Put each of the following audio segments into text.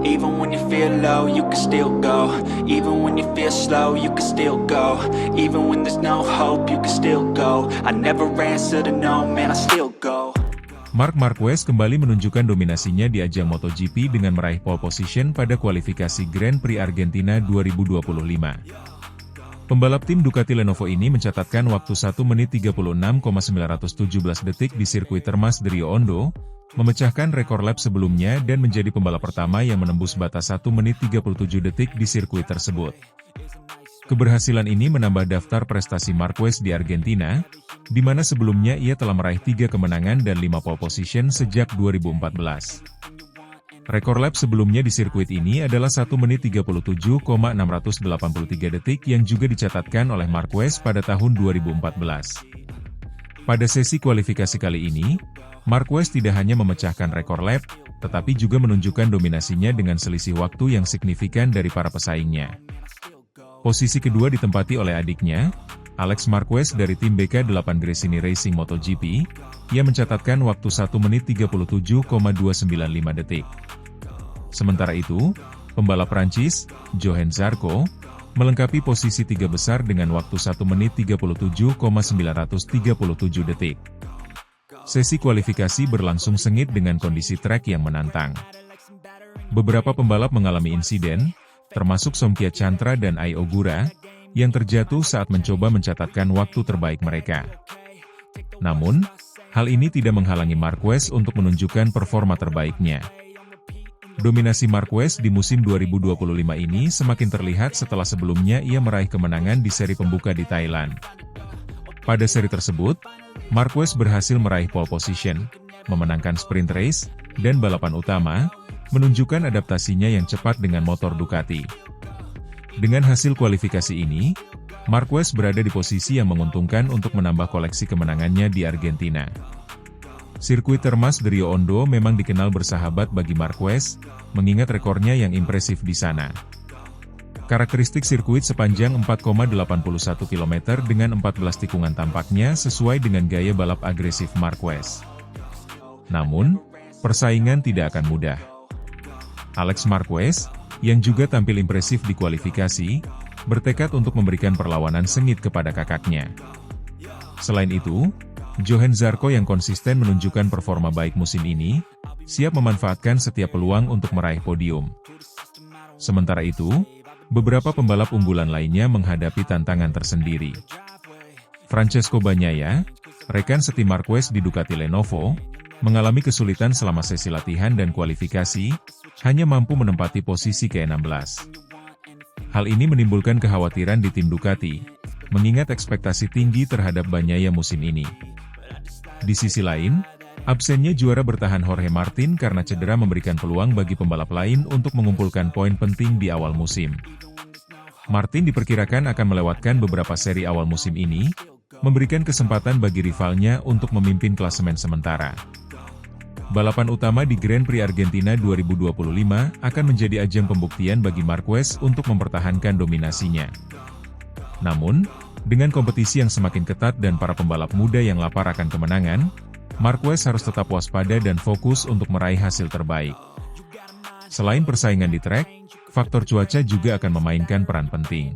Even when you feel low, you can still go. Even when you feel slow, you can still go. Even when there's no hope, you can still go. I never answer to no, man, I still go. Marc Marquez kembali menunjukkan dominasinya di ajang MotoGP dengan meraih pole position pada kualifikasi Grand Prix Argentina 2025. Pembalap tim Ducati Lenovo ini mencatatkan waktu 1 menit 36,917 detik di sirkuit Termas de Rio Hondo, memecahkan rekor lap sebelumnya dan menjadi pembalap pertama yang menembus batas 1 menit 37 detik di sirkuit tersebut. Keberhasilan ini menambah daftar prestasi Marquez di Argentina, di mana sebelumnya ia telah meraih 3 kemenangan dan 5 pole position sejak 2014. Rekor lap sebelumnya di sirkuit ini adalah 1 menit 37,683 detik yang juga dicatatkan oleh Marquez pada tahun 2014. Pada sesi kualifikasi kali ini, Marquez tidak hanya memecahkan rekor lap, tetapi juga menunjukkan dominasinya dengan selisih waktu yang signifikan dari para pesaingnya. Posisi kedua ditempati oleh adiknya, Alex Marquez dari tim BK8 Gresini Racing MotoGP, ia mencatatkan waktu 1 menit 37,295 detik. Sementara itu, pembalap Prancis, Johann Zarco, melengkapi posisi 3 besar dengan waktu 1 menit 37,937 detik. Sesi kualifikasi berlangsung sengit dengan kondisi trek yang menantang. Beberapa pembalap mengalami insiden, termasuk Somkia Chantra dan Ai Ogura, yang terjatuh saat mencoba mencatatkan waktu terbaik mereka. Namun, hal ini tidak menghalangi Marquez untuk menunjukkan performa terbaiknya. Dominasi Marquez di musim 2025 ini semakin terlihat setelah sebelumnya ia meraih kemenangan di seri pembuka di Thailand. Pada seri tersebut, Marquez berhasil meraih pole position, memenangkan sprint race, dan balapan utama, menunjukkan adaptasinya yang cepat dengan motor Ducati. Dengan hasil kualifikasi ini, Marquez berada di posisi yang menguntungkan untuk menambah koleksi kemenangannya di Argentina. Sirkuit Termas de Rio Hondo memang dikenal bersahabat bagi Marquez, mengingat rekornya yang impresif di sana. Karakteristik sirkuit sepanjang 4,81 km dengan 14 tikungan tampaknya sesuai dengan gaya balap agresif Marquez. Namun, persaingan tidak akan mudah. Alex Marquez, yang juga tampil impresif di kualifikasi, bertekad untuk memberikan perlawanan sengit kepada kakaknya. Selain itu, Johann Zarco yang konsisten menunjukkan performa baik musim ini, siap memanfaatkan setiap peluang untuk meraih podium. Sementara itu, beberapa pembalap unggulan lainnya menghadapi tantangan tersendiri. Francesco Bagnaia, rekan setim Marquez di Ducati Lenovo, mengalami kesulitan selama sesi latihan dan kualifikasi, hanya mampu menempati posisi ke-16. Hal ini menimbulkan kekhawatiran di tim Ducati, mengingat ekspektasi tinggi terhadap Bagnaia musim ini. Di sisi lain, absennya juara bertahan Jorge Martin karena cedera memberikan peluang bagi pembalap lain untuk mengumpulkan poin penting di awal musim. Martin diperkirakan akan melewatkan beberapa seri awal musim ini, memberikan kesempatan bagi rivalnya untuk memimpin klasemen sementara. Balapan utama di Grand Prix Argentina 2025 akan menjadi ajang pembuktian bagi Marquez untuk mempertahankan dominasinya. Namun, dengan kompetisi yang semakin ketat dan para pembalap muda yang lapar akan kemenangan, Marquez harus tetap waspada dan fokus untuk meraih hasil terbaik. Selain persaingan di trek, faktor cuaca juga akan memainkan peran penting.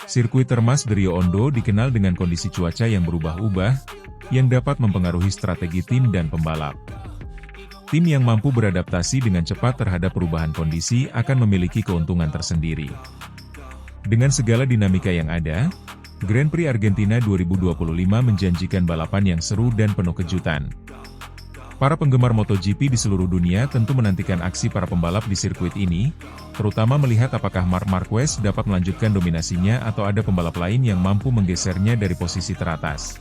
Sirkuit Termas de Rio Hondo dikenal dengan kondisi cuaca yang berubah-ubah, yang dapat mempengaruhi strategi tim dan pembalap. Tim yang mampu beradaptasi dengan cepat terhadap perubahan kondisi akan memiliki keuntungan tersendiri. Dengan segala dinamika yang ada, Grand Prix Argentina 2025 menjanjikan balapan yang seru dan penuh kejutan. Para penggemar MotoGP di seluruh dunia tentu menantikan aksi para pembalap di sirkuit ini, terutama melihat apakah Marc Marquez dapat melanjutkan dominasinya atau ada pembalap lain yang mampu menggesernya dari posisi teratas.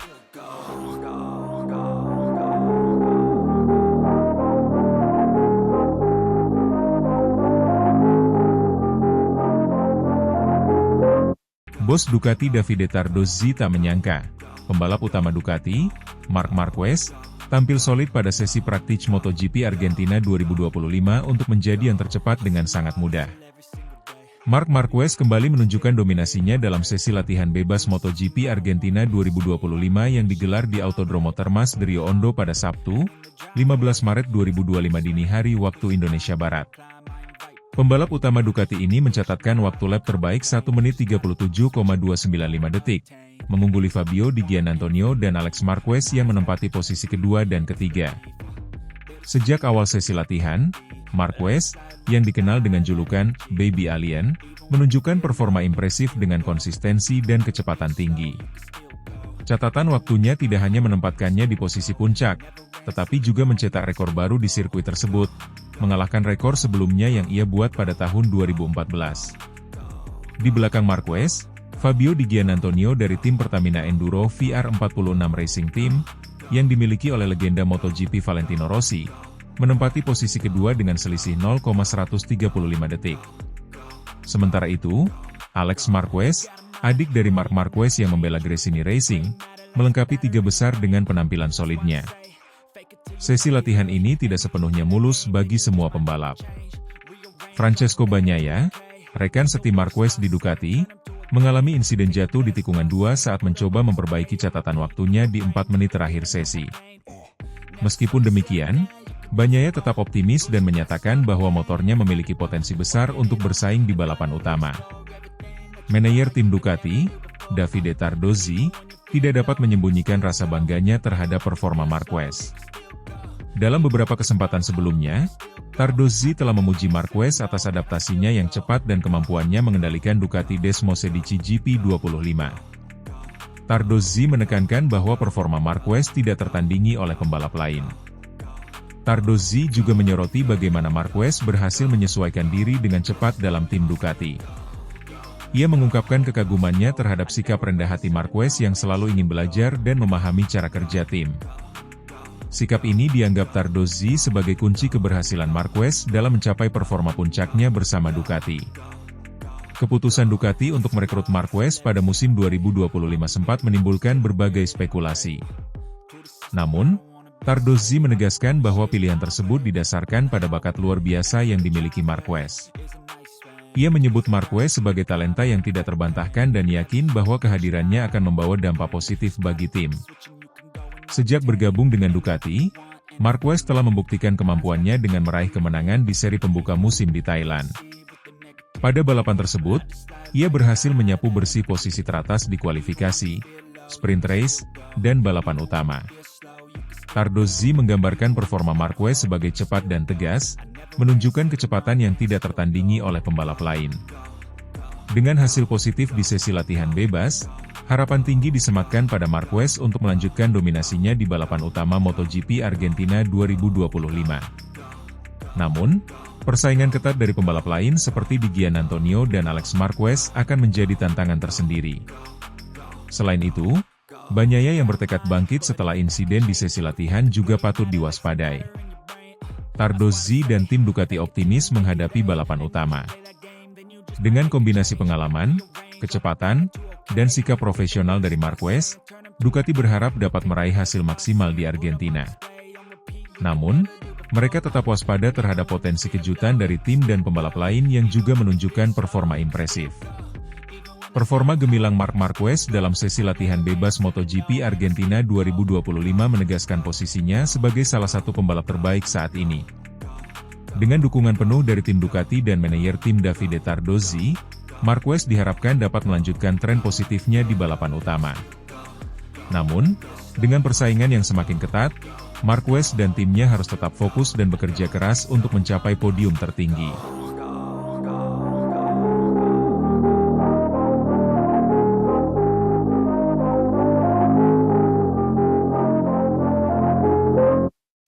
Bos Ducati Davide Tardozzi tak menyangka, pembalap utama Ducati, Marc Marquez, tampil solid pada sesi praktik MotoGP Argentina 2025 untuk menjadi yang tercepat dengan sangat mudah. Marc Marquez kembali menunjukkan dominasinya dalam sesi latihan bebas MotoGP Argentina 2025 yang digelar di Autodromo Termas de Rio Hondo pada Sabtu, 15 Maret 2025 dini hari waktu Indonesia Barat. Pembalap utama Ducati ini mencatatkan waktu lap terbaik 1 menit 37,295 detik, mengungguli Fabio Di Giannantonio dan Alex Marquez yang menempati posisi kedua dan ketiga. Sejak awal sesi latihan, Marquez, yang dikenal dengan julukan Baby Alien, menunjukkan performa impresif dengan konsistensi dan kecepatan tinggi. Catatan waktunya tidak hanya menempatkannya di posisi puncak, tetapi juga mencetak rekor baru di sirkuit tersebut, mengalahkan rekor sebelumnya yang ia buat pada tahun 2014. Di belakang Marquez, Fabio Di Giannantonio dari tim Pertamina Enduro VR46 Racing Team, yang dimiliki oleh legenda MotoGP Valentino Rossi, menempati posisi kedua dengan selisih 0,135 detik. Sementara itu, Alex Marquez, adik dari Marc Marquez yang membela Gresini Racing, melengkapi tiga besar dengan penampilan solidnya. Sesi latihan ini tidak sepenuhnya mulus bagi semua pembalap. Francesco Bagnaia, rekan setim Marquez di Ducati, mengalami insiden jatuh di tikungan 2 saat mencoba memperbaiki catatan waktunya di 4 menit terakhir sesi. Meskipun demikian, Bagnaia tetap optimis dan menyatakan bahwa motornya memiliki potensi besar untuk bersaing di balapan utama. Manajer tim Ducati, Davide Tardozzi, tidak dapat menyembunyikan rasa bangganya terhadap performa Marquez. Dalam beberapa kesempatan sebelumnya, Tardozzi telah memuji Marquez atas adaptasinya yang cepat dan kemampuannya mengendalikan Ducati Desmosedici GP25. Tardozzi menekankan bahwa performa Marquez tidak tertandingi oleh pembalap lain. Tardozzi juga menyoroti bagaimana Marquez berhasil menyesuaikan diri dengan cepat dalam tim Ducati. Ia mengungkapkan kekagumannya terhadap sikap rendah hati Marquez yang selalu ingin belajar dan memahami cara kerja tim. Sikap ini dianggap Tardozzi sebagai kunci keberhasilan Marquez dalam mencapai performa puncaknya bersama Ducati. Keputusan Ducati untuk merekrut Marquez pada musim 2025 sempat menimbulkan berbagai spekulasi. Namun, Tardozzi menegaskan bahwa pilihan tersebut didasarkan pada bakat luar biasa yang dimiliki Marquez. Ia menyebut Marquez sebagai talenta yang tidak terbantahkan dan yakin bahwa kehadirannya akan membawa dampak positif bagi tim. Sejak bergabung dengan Ducati, Marquez telah membuktikan kemampuannya dengan meraih kemenangan di seri pembuka musim di Thailand. Pada balapan tersebut, ia berhasil menyapu bersih posisi teratas di kualifikasi, sprint race, dan balapan utama. Tardozzi menggambarkan performa Marquez sebagai cepat dan tegas, menunjukkan kecepatan yang tidak tertandingi oleh pembalap lain. Dengan hasil positif di sesi latihan bebas, harapan tinggi disematkan pada Marquez untuk melanjutkan dominasinya di balapan utama MotoGP Argentina 2025. Namun, persaingan ketat dari pembalap lain seperti Di Giannantonio dan Alex Marquez akan menjadi tantangan tersendiri. Selain itu, Bagnaia yang bertekad bangkit setelah insiden di sesi latihan juga patut diwaspadai. Tardozzi dan tim Ducati optimis menghadapi balapan utama. Dengan kombinasi pengalaman, kecepatan, dan sikap profesional dari Marquez, Ducati berharap dapat meraih hasil maksimal di Argentina. Namun, mereka tetap waspada terhadap potensi kejutan dari tim dan pembalap lain yang juga menunjukkan performa impresif. Performa gemilang Marc Marquez dalam sesi latihan bebas MotoGP Argentina 2025 menegaskan posisinya sebagai salah satu pembalap terbaik saat ini. Dengan dukungan penuh dari tim Ducati dan manajer tim Davide Tardozzi, Marquez diharapkan dapat melanjutkan tren positifnya di balapan utama. Namun, dengan persaingan yang semakin ketat, Marquez dan timnya harus tetap fokus dan bekerja keras untuk mencapai podium tertinggi.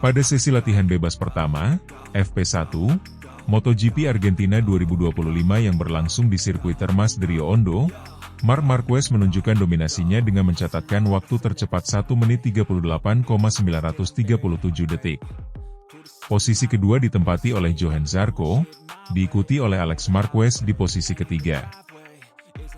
Pada sesi latihan bebas pertama, FP1, MotoGP Argentina 2025 yang berlangsung di sirkuit Termas de Rio Hondo, Marc Marquez menunjukkan dominasinya dengan mencatatkan waktu tercepat 1 menit 38,937 detik. Posisi kedua ditempati oleh Johann Zarco, diikuti oleh Alex Marquez di posisi ketiga.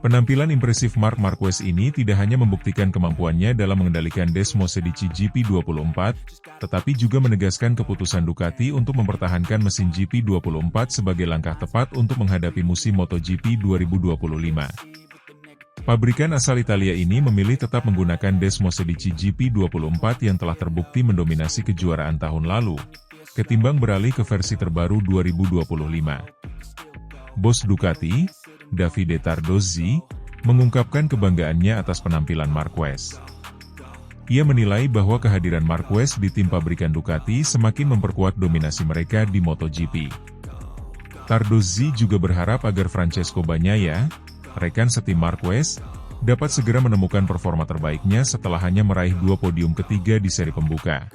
Penampilan impresif Marc Marquez ini tidak hanya membuktikan kemampuannya dalam mengendalikan Desmosedici GP24, tetapi juga menegaskan keputusan Ducati untuk mempertahankan mesin GP24 sebagai langkah tepat untuk menghadapi musim MotoGP 2025. Pabrikan asal Italia ini memilih tetap menggunakan Desmosedici GP24 yang telah terbukti mendominasi kejuaraan tahun lalu, ketimbang beralih ke versi terbaru 2025. Bos Ducati, Davide Tardozzi, mengungkapkan kebanggaannya atas penampilan Marquez. Ia menilai bahwa kehadiran Marquez di tim pabrikan Ducati semakin memperkuat dominasi mereka di MotoGP. Tardozzi juga berharap agar Francesco Bagnaia, rekan setim Marquez, dapat segera menemukan performa terbaiknya setelah hanya meraih 2 podium ketiga di seri pembuka.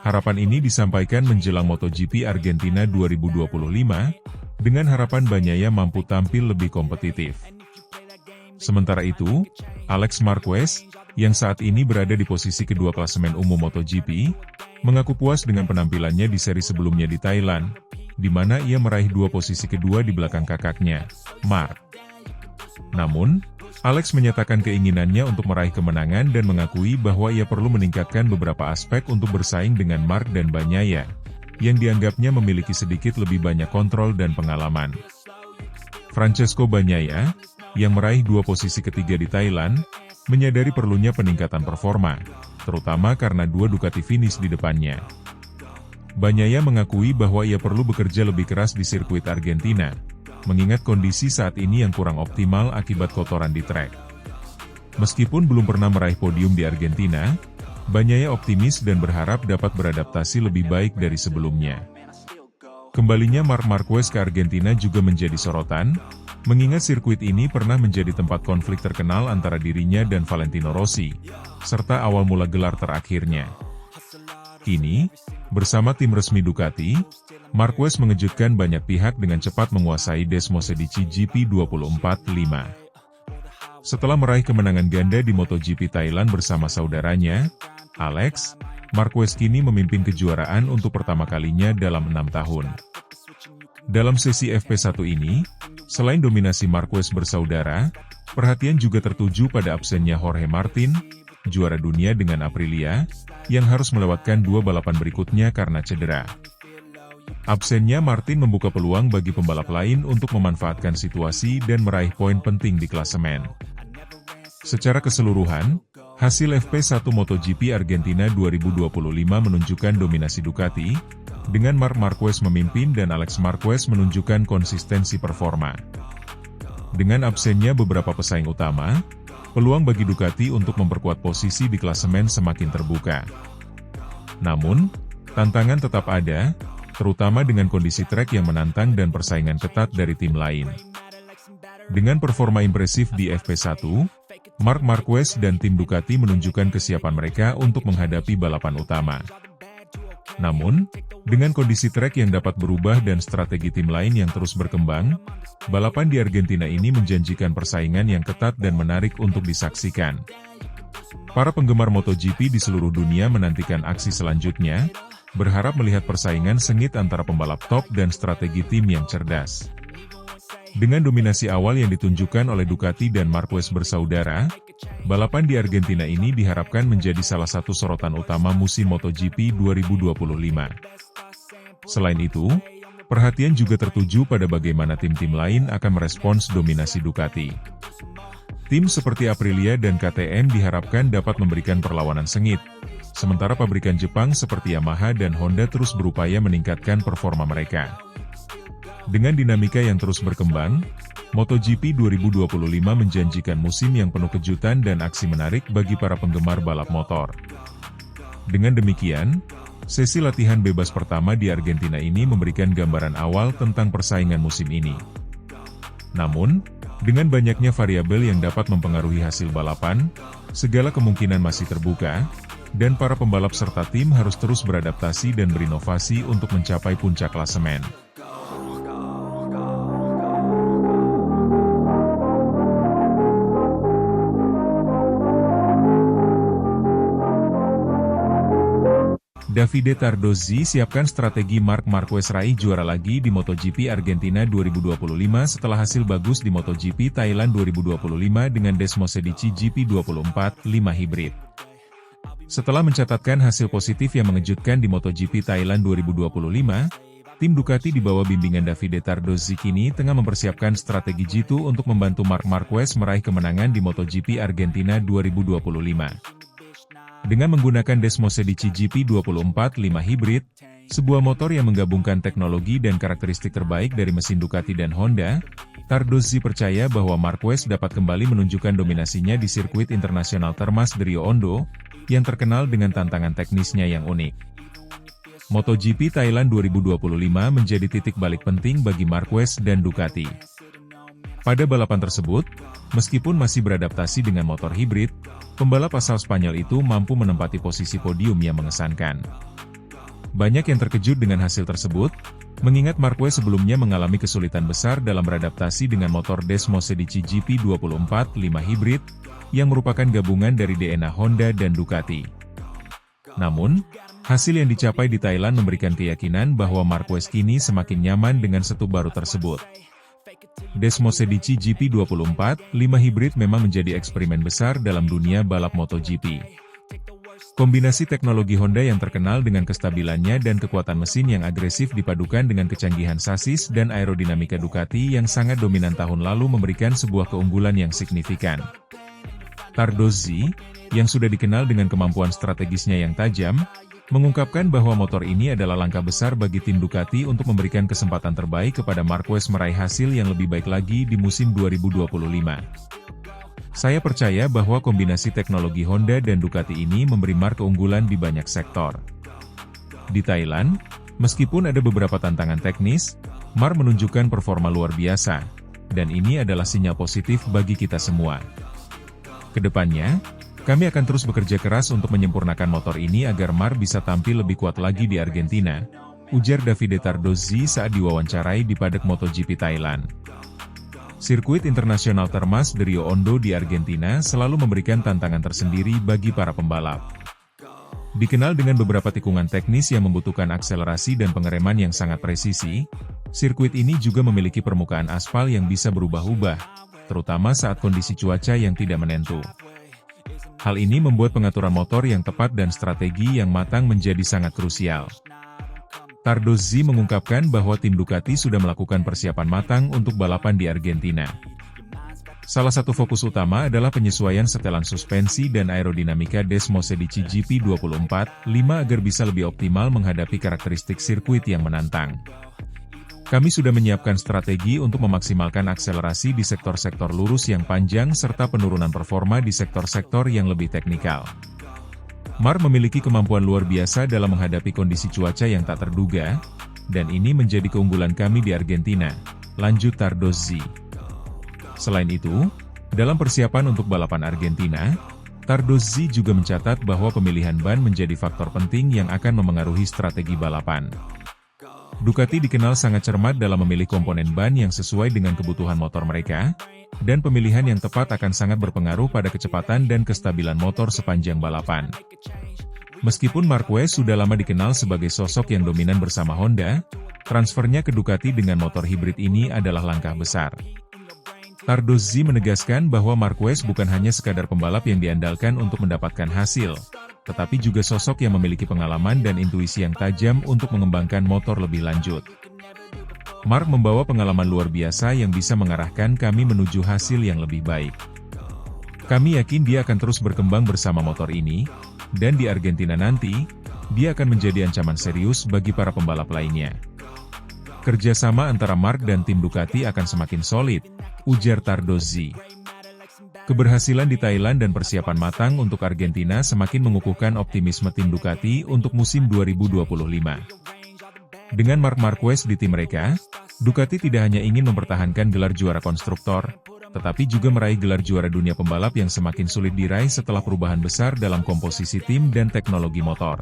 Harapan ini disampaikan menjelang MotoGP Argentina 2025, dengan harapan Bagnaia mampu tampil lebih kompetitif. Sementara itu, Alex Marquez, yang saat ini berada di posisi kedua klasemen umum MotoGP, mengaku puas dengan penampilannya di seri sebelumnya di Thailand, di mana ia meraih 2 posisi kedua di belakang kakaknya, Marc. Namun, Alex menyatakan keinginannya untuk meraih kemenangan dan mengakui bahwa ia perlu meningkatkan beberapa aspek untuk bersaing dengan Marc dan Bagnaia, yang dianggapnya memiliki sedikit lebih banyak kontrol dan pengalaman. Francesco Bagnaia, yang meraih 2 posisi ketiga di Thailand, menyadari perlunya peningkatan performa, terutama karena 2 Ducati finish di depannya. Bagnaia mengakui bahwa ia perlu bekerja lebih keras di sirkuit Argentina, mengingat kondisi saat ini yang kurang optimal akibat kotoran di trek. Meskipun belum pernah meraih podium di Argentina, Bagnaia optimis dan berharap dapat beradaptasi lebih baik dari sebelumnya. Kembalinya Marc Marquez ke Argentina juga menjadi sorotan, mengingat sirkuit ini pernah menjadi tempat konflik terkenal antara dirinya dan Valentino Rossi, serta awal mula gelar terakhirnya. Kini, bersama tim resmi Ducati, Marquez mengejutkan banyak pihak dengan cepat menguasai Desmosedici GP24 5. Setelah meraih kemenangan ganda di MotoGP Thailand bersama saudaranya, Alex, Marquez kini memimpin kejuaraan untuk pertama kalinya dalam 6 tahun. Dalam sesi FP1 ini, selain dominasi Marquez bersaudara, perhatian juga tertuju pada absennya Jorge Martin, juara dunia dengan Aprilia, yang harus melewatkan 2 balapan berikutnya karena cedera. Absennya Martin membuka peluang bagi pembalap lain untuk memanfaatkan situasi dan meraih poin penting di klasemen. Secara keseluruhan, hasil FP1 MotoGP Argentina 2025 menunjukkan dominasi Ducati, dengan Marc Marquez memimpin dan Alex Marquez menunjukkan konsistensi performa. Dengan absennya beberapa pesaing utama, peluang bagi Ducati untuk memperkuat posisi di klasemen semakin terbuka. Namun, tantangan tetap ada, terutama dengan kondisi trek yang menantang dan persaingan ketat dari tim lain. Dengan performa impresif di FP1, Marc Marquez dan tim Ducati menunjukkan kesiapan mereka untuk menghadapi balapan utama. Namun, dengan kondisi trek yang dapat berubah dan strategi tim lain yang terus berkembang, balapan di Argentina ini menjanjikan persaingan yang ketat dan menarik untuk disaksikan. Para penggemar MotoGP di seluruh dunia menantikan aksi selanjutnya, berharap melihat persaingan sengit antara pembalap top dan strategi tim yang cerdas. Dengan dominasi awal yang ditunjukkan oleh Ducati dan Marquez bersaudara, balapan di Argentina ini diharapkan menjadi salah satu sorotan utama musim MotoGP 2025. Selain itu, perhatian juga tertuju pada bagaimana tim-tim lain akan merespons dominasi Ducati. Tim seperti Aprilia dan KTM diharapkan dapat memberikan perlawanan sengit, sementara pabrikan Jepang seperti Yamaha dan Honda terus berupaya meningkatkan performa mereka. Dengan dinamika yang terus berkembang, MotoGP 2025 menjanjikan musim yang penuh kejutan dan aksi menarik bagi para penggemar balap motor. Dengan demikian, sesi latihan bebas pertama di Argentina ini memberikan gambaran awal tentang persaingan musim ini. Namun, dengan banyaknya variabel yang dapat mempengaruhi hasil balapan, segala kemungkinan masih terbuka, dan para pembalap serta tim harus terus beradaptasi dan berinovasi untuk mencapai puncak klasemen. Davide Tardozzi siapkan strategi Marc Marquez raih juara lagi di MotoGP Argentina 2025 setelah hasil bagus di MotoGP Thailand 2025 dengan Desmosedici GP24 5 Hybrid. Setelah mencatatkan hasil positif yang mengejutkan di MotoGP Thailand 2025, tim Ducati di bawah bimbingan Davide Tardozzi kini tengah mempersiapkan strategi G2 untuk membantu Marc Marquez meraih kemenangan di MotoGP Argentina 2025. Dengan menggunakan Desmosedici GP24 5 Hybrid, Sebuah motor yang menggabungkan teknologi dan karakteristik terbaik dari mesin Ducati dan Honda, Tardozzi percaya bahwa Marquez dapat kembali menunjukkan dominasinya di sirkuit internasional Termas de Rio Hondo, yang terkenal dengan tantangan teknisnya yang unik. MotoGP Thailand 2025 menjadi titik balik penting bagi Marquez dan Ducati. Pada balapan tersebut, meskipun masih beradaptasi dengan motor hibrid, pembalap asal Spanyol itu mampu menempati posisi podium yang mengesankan. Banyak yang terkejut dengan hasil tersebut, mengingat Marquez sebelumnya mengalami kesulitan besar dalam beradaptasi dengan motor Desmosedici GP24 5 hibrid, yang merupakan gabungan dari DNA Honda dan Ducati. Namun, hasil yang dicapai di Thailand memberikan keyakinan bahwa Marquez kini semakin nyaman dengan setup baru tersebut. Desmosedici GP24 5 hibrid memang menjadi eksperimen besar dalam dunia balap MotoGP. Kombinasi teknologi Honda yang terkenal dengan kestabilannya dan kekuatan mesin yang agresif dipadukan dengan kecanggihan sasis dan aerodinamika Ducati yang sangat dominan tahun lalu memberikan sebuah keunggulan yang signifikan. Tardozzi, yang sudah dikenal dengan kemampuan strategisnya yang tajam, mengungkapkan bahwa motor ini adalah langkah besar bagi tim Ducati untuk memberikan kesempatan terbaik kepada Marquez meraih hasil yang lebih baik lagi di musim 2025. Saya percaya bahwa kombinasi teknologi Honda dan Ducati ini memberi Mark keunggulan di banyak sektor. Di Thailand, meskipun ada beberapa tantangan teknis, Mark menunjukkan performa luar biasa, dan ini adalah sinyal positif bagi kita semua. Kedepannya, kami akan terus bekerja keras untuk menyempurnakan motor ini agar Mark bisa tampil lebih kuat lagi di Argentina, ujar Davide Tardozzi saat diwawancarai di paddock MotoGP Thailand. Sirkuit internasional Termas de Rio Hondo di Argentina selalu memberikan tantangan tersendiri bagi para pembalap. Dikenal dengan beberapa tikungan teknis yang membutuhkan akselerasi dan pengereman yang sangat presisi, sirkuit ini juga memiliki permukaan aspal yang bisa berubah-ubah, terutama saat kondisi cuaca yang tidak menentu. Hal ini membuat pengaturan motor yang tepat dan strategi yang matang menjadi sangat krusial. Tardozzi mengungkapkan bahwa tim Ducati sudah melakukan persiapan matang untuk balapan di Argentina. Salah satu fokus utama adalah penyesuaian setelan suspensi dan aerodinamika Desmosedici GP24 5 agar bisa lebih optimal menghadapi karakteristik sirkuit yang menantang. Kami sudah menyiapkan strategi untuk memaksimalkan akselerasi di sektor-sektor lurus yang panjang serta penurunan performa di sektor-sektor yang lebih teknikal. Mark memiliki kemampuan luar biasa dalam menghadapi kondisi cuaca yang tak terduga, dan ini menjadi keunggulan kami di Argentina, lanjut Tardozzi. Selain itu, dalam persiapan untuk balapan Argentina, Tardozzi juga mencatat bahwa pemilihan ban menjadi faktor penting yang akan memengaruhi strategi balapan. Ducati dikenal sangat cermat dalam memilih komponen ban yang sesuai dengan kebutuhan motor mereka, dan pemilihan yang tepat akan sangat berpengaruh pada kecepatan dan kestabilan motor sepanjang balapan. Meskipun Marquez sudah lama dikenal sebagai sosok yang dominan bersama Honda, transfernya ke Ducati dengan motor hibrid ini adalah langkah besar. Tardozzi menegaskan bahwa Marquez bukan hanya sekadar pembalap yang diandalkan untuk mendapatkan hasil, tetapi juga sosok yang memiliki pengalaman dan intuisi yang tajam untuk mengembangkan motor lebih lanjut. Mark membawa pengalaman luar biasa yang bisa mengarahkan kami menuju hasil yang lebih baik. Kami yakin dia akan terus berkembang bersama motor ini, dan di Argentina nanti, dia akan menjadi ancaman serius bagi para pembalap lainnya. Kerjasama antara Mark dan tim Ducati akan semakin solid, ujar Tardozzi. Keberhasilan di Thailand dan persiapan matang untuk Argentina semakin mengukuhkan optimisme tim Ducati untuk musim 2025. Dengan Marc Marquez di tim mereka, Ducati tidak hanya ingin mempertahankan gelar juara konstruktor, tetapi juga meraih gelar juara dunia pembalap yang semakin sulit diraih setelah perubahan besar dalam komposisi tim dan teknologi motor.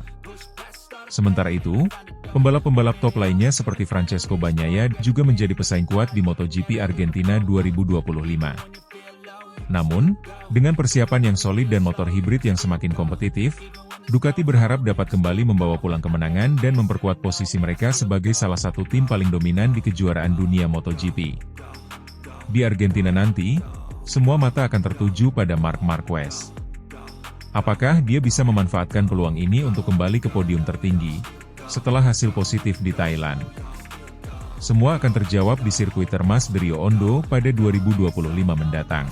Sementara itu, pembalap-pembalap top lainnya seperti Francesco Bagnaia juga menjadi pesaing kuat di MotoGP Argentina 2025. Namun, dengan persiapan yang solid dan motor hibrid yang semakin kompetitif, Ducati berharap dapat kembali membawa pulang kemenangan dan memperkuat posisi mereka sebagai salah satu tim paling dominan di kejuaraan dunia MotoGP. Di Argentina nanti, semua mata akan tertuju pada Marc Marquez. Apakah dia bisa memanfaatkan peluang ini untuk kembali ke podium tertinggi, setelah hasil positif di Thailand? Semua akan terjawab di sirkuit Termas de Rio Hondo pada 2025 mendatang.